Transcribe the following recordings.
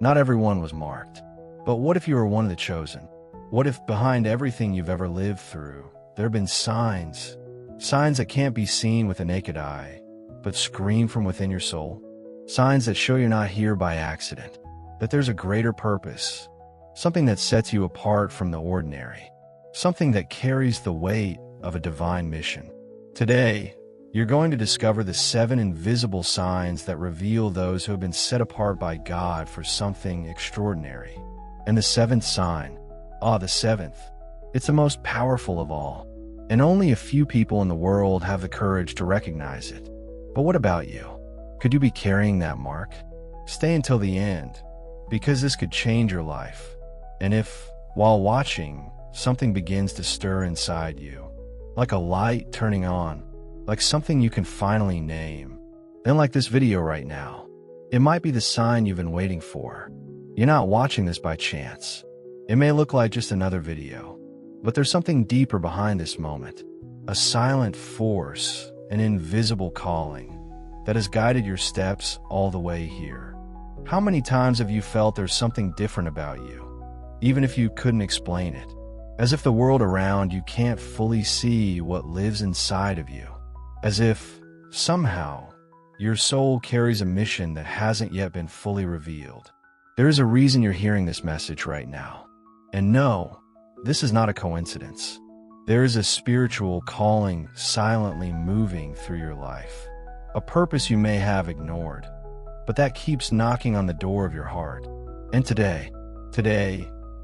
Not everyone was marked. But what if you were one of the chosen? What if behind everything you've ever lived through, there have been signs? Signs that can't be seen with the naked eye, but scream from within your soul? Signs that show you're not here by accident, that there's a greater purpose, something that sets you apart from the ordinary, something that carries the weight of a divine mission. Today, you're going to discover the 7 invisible signs that reveal those who have been set apart by God for something extraordinary. And the 7th sign, the 7th, it's the most powerful of all, and only a few people in the world have the courage to recognize it. But what about you? Could you be carrying that mark? Stay until the end, because this could change your life. And if, while watching, something begins to stir inside you, like a light turning on, like something you can finally name, then like this video right now, it might be the sign you've been waiting for. You're not watching this by chance. It may look like just another video, but there's something deeper behind this moment, a silent force, an invisible calling that has guided your steps all the way here. How many times have you felt there's something different about you, even if you couldn't explain it, as if the world around you can't fully see what lives inside of you? As if, somehow, your soul carries a mission that hasn't yet been fully revealed. There is a reason you're hearing this message right now. And no, this is not a coincidence. There is a spiritual calling silently moving through your life, a purpose you may have ignored, but that keeps knocking on the door of your heart. And today,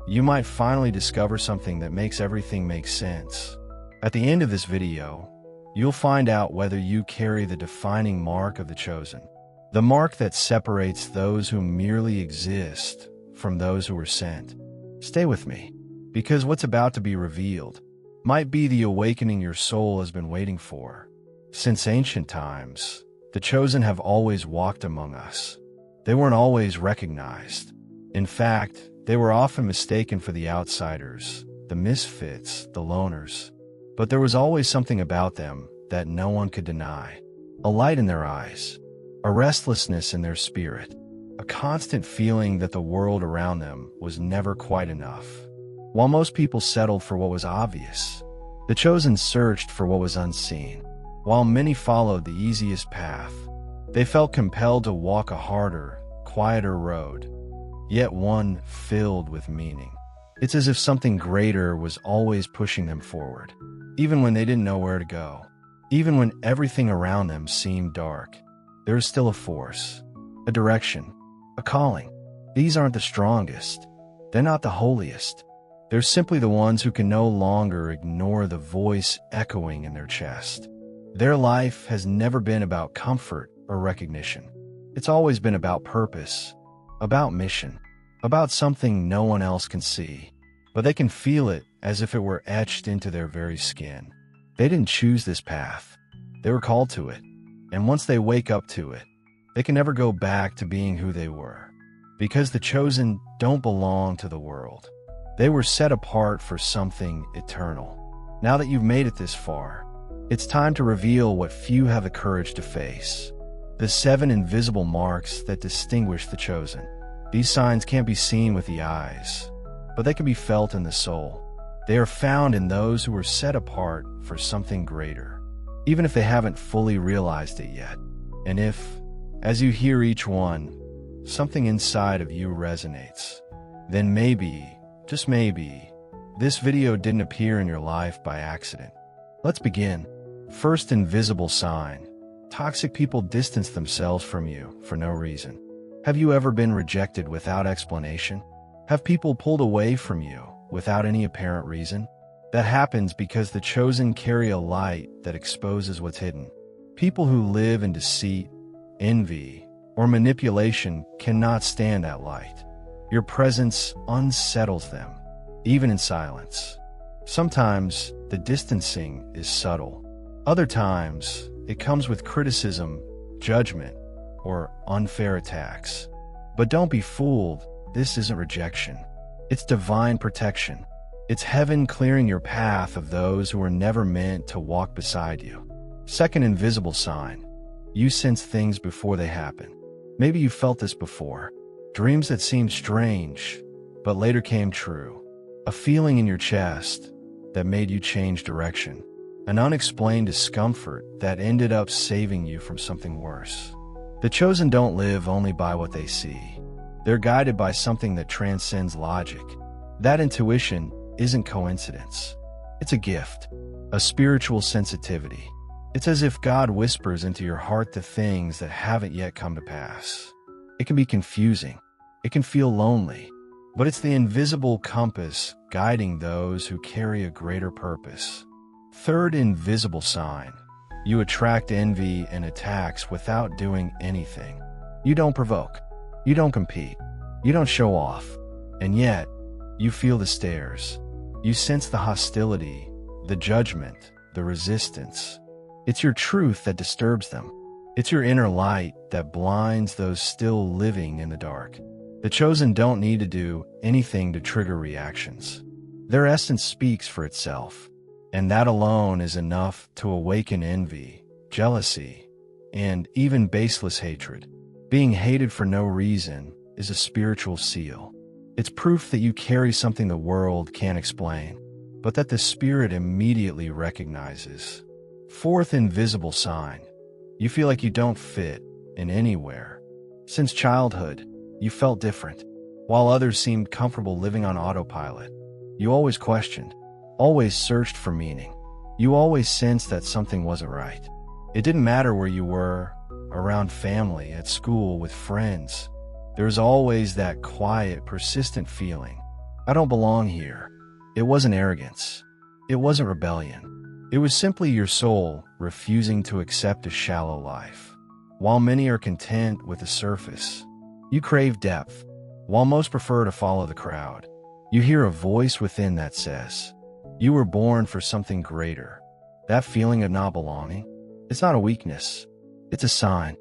you might finally discover something that makes everything make sense. At the end of this video, you'll find out whether you carry the defining mark of the chosen, the mark that separates those who merely exist from those who were sent. Stay with me, because what's about to be revealed might be the awakening your soul has been waiting for. Since ancient times, the chosen have always walked among us. They weren't always recognized. In fact, they were often mistaken for the outsiders, the misfits, the loners. But there was always something about them that no one could deny. A light in their eyes, a restlessness in their spirit, a constant feeling that the world around them was never quite enough. While most people settled for what was obvious, the chosen searched for what was unseen. While many followed the easiest path, they felt compelled to walk a harder, quieter road, yet one filled with meaning. It's as if something greater was always pushing them forward, even when they didn't know where to go. Even when everything around them seemed dark, there is still a force, a direction, a calling. These aren't the strongest. They're not the holiest. They're simply the ones who can no longer ignore the voice echoing in their chest. Their life has never been about comfort or recognition. It's always been about purpose, about mission, about something no one else can see, but they can feel it as if it were etched into their very skin. They didn't choose this path. They were called to it. And once they wake up to it, they can never go back to being who they were. Because the chosen don't belong to the world. They were set apart for something eternal. Now that you've made it this far, it's time to reveal what few have the courage to face. The 7 invisible marks that distinguish the chosen. These signs can't be seen with the eyes, but they can be felt in the soul. They are found in those who are set apart for something greater, even if they haven't fully realized it yet. And if, as you hear each one, something inside of you resonates, then maybe, just maybe, this video didn't appear in your life by accident. Let's begin. First invisible sign. Toxic people distance themselves from you for no reason. Have you ever been rejected without explanation? Have people pulled away from you without any apparent reason? That happens because the chosen carry a light that exposes what's hidden. People who live in deceit, envy, or manipulation cannot stand that light. Your presence unsettles them, even in silence. Sometimes the distancing is subtle. Other times it comes with criticism, judgment, or unfair attacks. But don't be fooled, this isn't rejection. It's divine protection. It's heaven clearing your path of those who were never meant to walk beside you. Second invisible sign. You sense things before they happen. Maybe you felt this before. dreams that seemed strange, but later came true, a feeling in your chest that made you change direction, an unexplained discomfort that ended up saving you from something worse. The chosen don't live only by what they see. They're guided by something that transcends logic. That intuition isn't coincidence. It's a gift, a spiritual sensitivity. It's as if God whispers into your heart the things that haven't yet come to pass. It can be confusing. It can feel lonely. But it's the invisible compass guiding those who carry a greater purpose. Third invisible sign. You attract envy and attacks without doing anything. You don't provoke. You don't compete. You don't show off. And yet, you feel the stares. You sense the hostility, the judgment, the resistance. It's your truth that disturbs them. It's your inner light that blinds those still living in the dark. The chosen don't need to do anything to trigger reactions. Their essence speaks for itself, and that alone is enough to awaken envy, jealousy, and even baseless hatred. Being hated for no reason is a spiritual seal. It's proof that you carry something the world can't explain, but that the spirit immediately recognizes. Fourth invisible sign. You feel like you don't fit in anywhere. Since childhood, you felt different. While others seemed comfortable living on autopilot, you always questioned, always searched for meaning. You always sensed that something wasn't right. It didn't matter where you were, around family, at school, with friends. There was always that quiet, persistent feeling. I don't belong here. It wasn't arrogance. It wasn't rebellion. It was simply your soul refusing to accept a shallow life. While many are content with the surface, you crave depth. While most prefer to follow the crowd, you hear a voice within that says, you were born for something greater. That feeling of not belonging, it's not a weakness. It's a sign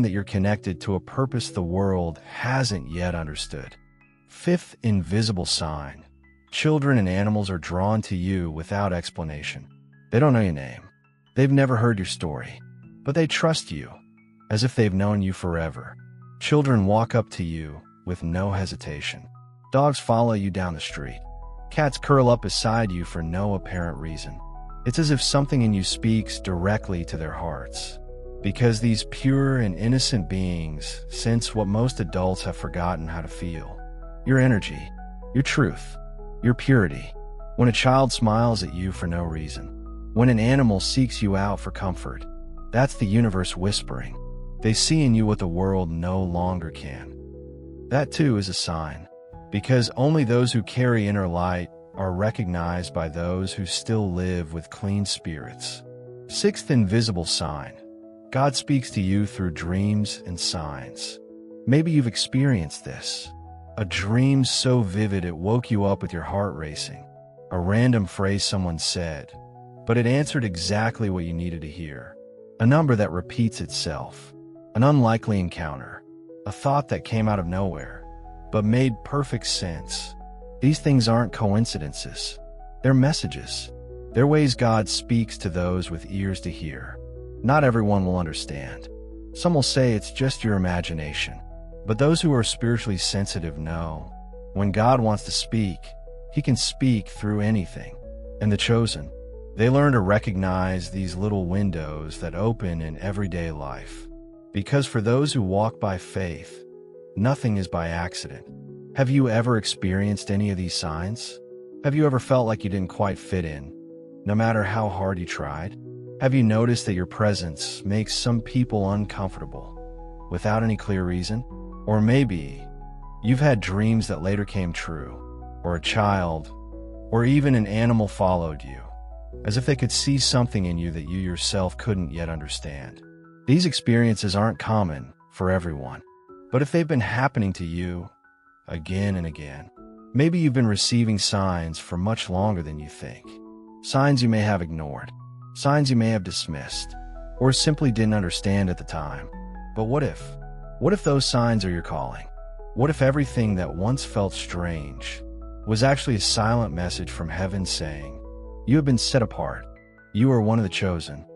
that you're connected to a purpose the world hasn't yet understood. Fifth invisible sign. Children and animals are drawn to you without explanation. They don't know your name. They've never heard your story, but they trust you as if they've known you forever. Children walk up to you with no hesitation. Dogs follow you down the street. Cats curl up beside you for no apparent reason. It's as if something in you speaks directly to their hearts. Because these pure and innocent beings sense what most adults have forgotten how to feel. Your energy, your truth, your purity. When a child smiles at you for no reason, when an animal seeks you out for comfort, that's the universe whispering. They see in you what the world no longer can. That too is a sign, because only those who carry inner light are recognized by those who still live with clean spirits. Sixth invisible sign. God speaks to you through dreams and signs. Maybe you've experienced this. A dream so vivid it woke you up with your heart racing. A random phrase someone said, but it answered exactly what you needed to hear. A number that repeats itself. An unlikely encounter. A thought that came out of nowhere, but made perfect sense. These things aren't coincidences. They're messages. They're ways God speaks to those with ears to hear. Not everyone will understand. Some will say it's just your imagination. But those who are spiritually sensitive know, when God wants to speak, He can speak through anything. And the chosen, they learn to recognize these little windows that open in everyday life. Because for those who walk by faith, nothing is by accident. Have you ever experienced any of these signs? Have you ever felt like you didn't quite fit in, no matter how hard you tried? Have you noticed that your presence makes some people uncomfortable, without any clear reason? Or maybe you've had dreams that later came true, or a child, or even an animal followed you, as if they could see something in you that you yourself couldn't yet understand. These experiences aren't common for everyone, but if they've been happening to you again and again, maybe you've been receiving signs for much longer than you think. Signs you may have ignored, signs you may have dismissed, or simply didn't understand at the time. But what if? What if those signs are your calling? What if everything that once felt strange was actually a silent message from heaven saying, you have been set apart. You are one of the chosen.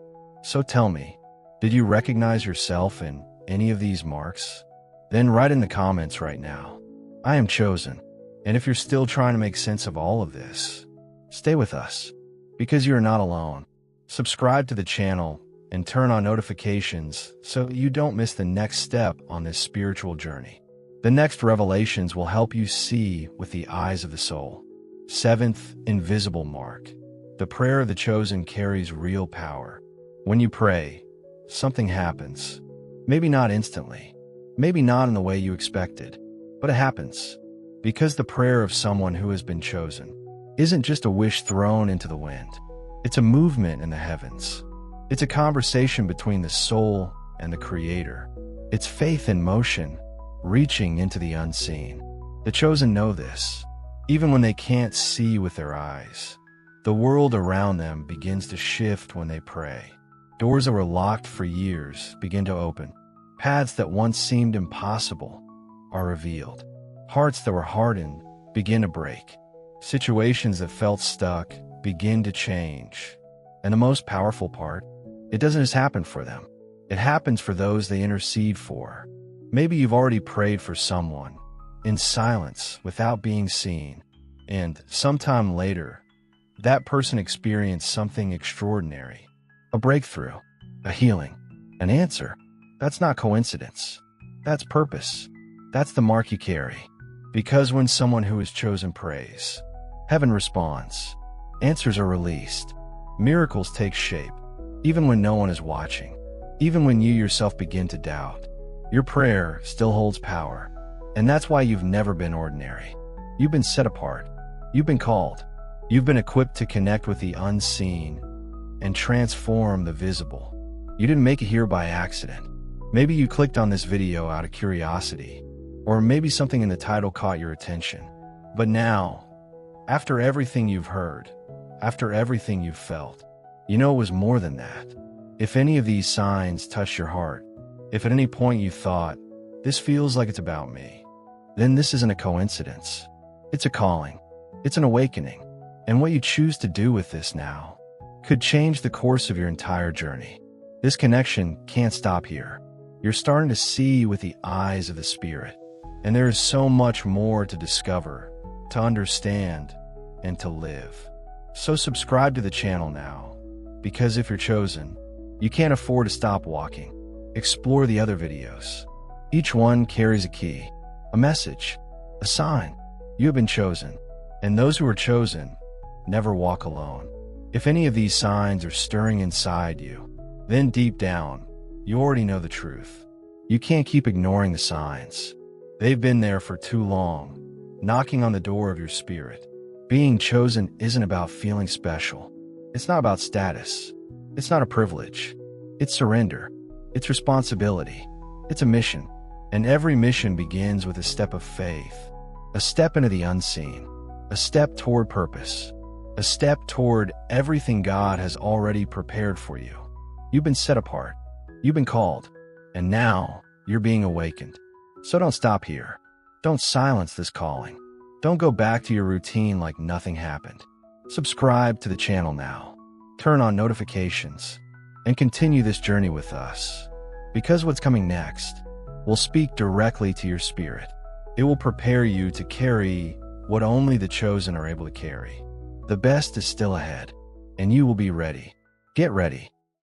So tell me, did you recognize yourself in any of these marks? Then write in the comments right now, "I am chosen." And if you're still trying to make sense of all of this, stay with us, because you are not alone. Subscribe to the channel and turn on notifications so you don't miss the next step on this spiritual journey. The next revelations will help you see with the eyes of the soul. Seventh, invisible mark. The prayer of the chosen carries real power. When you pray, something happens. Maybe not instantly, maybe not in the way you expected, but it happens. Because the prayer of someone who has been chosen isn't just a wish thrown into the wind. It's a movement in the heavens. It's a conversation between the soul and the Creator. It's faith in motion, reaching into the unseen. The chosen know this, even when they can't see with their eyes. The world around them begins to shift when they pray. Doors that were locked for years begin to open. Paths that once seemed impossible are revealed. Hearts that were hardened begin to break. Situations that felt stuck begin to change. And the most powerful part, it doesn't just happen for them. It happens for those they intercede for. Maybe you've already prayed for someone, in silence, without being seen, and sometime later, that person experienced something extraordinary. A breakthrough, a healing, an answer. That's not coincidence. That's purpose. That's the mark you carry. Because when someone who is chosen prays, heaven responds. Answers are released. Miracles take shape. Even when no one is watching. Even when you yourself begin to doubt. Your prayer still holds power. And that's why you've never been ordinary. You've been set apart. You've been called. You've been equipped to connect with the unseen and transform the visible. You didn't make it here by accident. Maybe you clicked on this video out of curiosity. Or maybe something in the title caught your attention. But now, after everything you've heard, after everything you've felt, you know it was more than that. If any of these signs touch your heart, if at any point you thought, "This feels like it's about me," then this isn't a coincidence. It's a calling. It's an awakening. And what you choose to do with this now could change the course of your entire journey. This connection can't stop here. You're starting to see with the eyes of the Spirit. And there is so much more to discover, to understand, and to live. So subscribe to the channel now, because if you're chosen, you can't afford to stop walking. Explore the other videos. Each one carries a key, a message, a sign. You have been chosen, and those who are chosen never walk alone. If any of these signs are stirring inside you, then deep down, you already know the truth. You can't keep ignoring the signs. They've been there for too long, knocking on the door of your spirit. Being chosen isn't about feeling special. It's not about status. It's not a privilege. It's surrender. It's responsibility. It's a mission. And every mission begins with a step of faith, a step into the unseen, a step toward purpose, a step toward everything God has already prepared for you. You've been set apart. You've been called. And now you're being awakened. So don't stop here. Don't silence this calling. Don't go back to your routine like nothing happened. Subscribe to the channel now. Turn on notifications and continue this journey with us. Because what's coming next will speak directly to your spirit. It will prepare you to carry what only the chosen are able to carry. The best is still ahead, and you will be ready. Get ready.